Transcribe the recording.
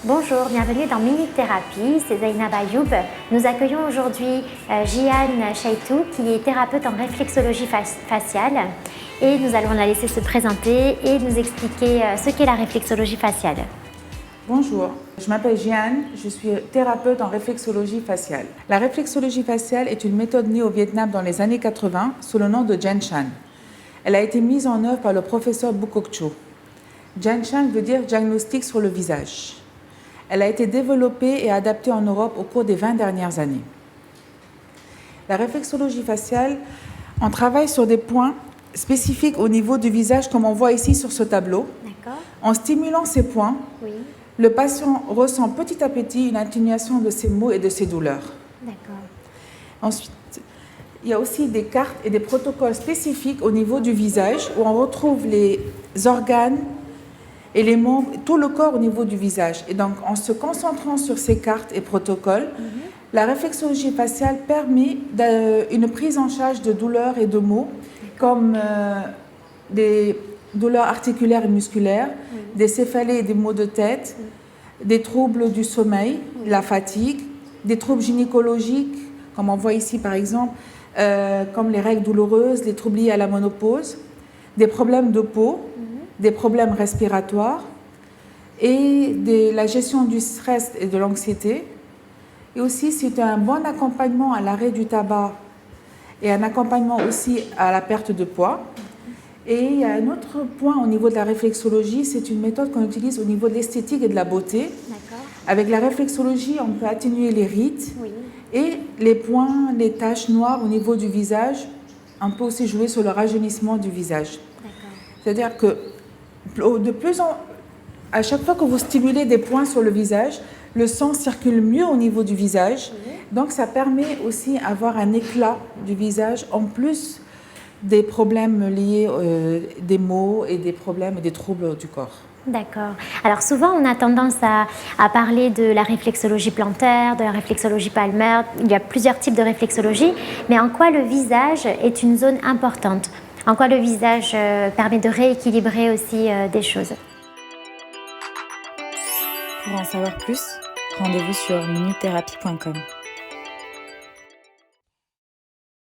Bonjour, bienvenue dans Minute Thérapie, c'est Zainab Ayoub. Nous accueillons aujourd'hui Jihan Chaitou qui est thérapeute en réflexologie faciale et nous allons la laisser se présenter et nous expliquer ce qu'est la réflexologie faciale. Bonjour, je m'appelle Jihan, je suis thérapeute en réflexologie faciale. La réflexologie faciale est une méthode née au Vietnam dans les années 80 sous le nom de Gian Chan. Elle a été mise en œuvre par le professeur Bu Cok Cho. Gian Chan veut dire diagnostic sur le visage. Elle a été développée et adaptée en Europe au cours des 20 dernières années. La réflexologie faciale, on travaille sur des points spécifiques au niveau du visage, comme on voit ici sur ce tableau. En stimulant ces points, le patient ressent petit à petit une atténuation de ses maux et de ses douleurs. Ensuite, il y a aussi des cartes et des protocoles spécifiques au niveau du visage où on retrouve les organes et les membres, tout le corps au niveau du visage. Et donc, en se concentrant sur ces cartes et protocoles, la réflexologie faciale permet une prise en charge de douleurs et de maux, comme des douleurs articulaires et musculaires, des céphalées et des maux de tête, des troubles du sommeil, la fatigue, des troubles gynécologiques, comme on voit ici par exemple, comme les règles douloureuses, les troubles liés à la ménopause, des problèmes de peau, des problèmes respiratoires et la gestion du stress et de l'anxiété. Et aussi, c'est un bon accompagnement à l'arrêt du tabac et un accompagnement aussi à la perte de poids. Et il y a un autre point au niveau de la réflexologie, c'est une méthode qu'on utilise au niveau de l'esthétique et de la beauté. Avec la réflexologie, on peut atténuer les rides et les points, les taches noires au niveau du visage. On peut aussi jouer sur le rajeunissement du visage. C'est-à-dire que à chaque fois que vous stimulez des points sur le visage, le sang circule mieux au niveau du visage. Donc ça permet aussi d'avoir un éclat du visage en plus des problèmes liés des maux et des problèmes et des troubles du corps. D'accord. Alors souvent on a tendance à parler de la réflexologie plantaire, de la réflexologie palmaire. Il y a plusieurs types de réflexologie, mais en quoi le visage est une zone importante? En quoi le visage permet de rééquilibrer aussi des choses? Pour en savoir plus, rendez-vous sur minutethérapie.com.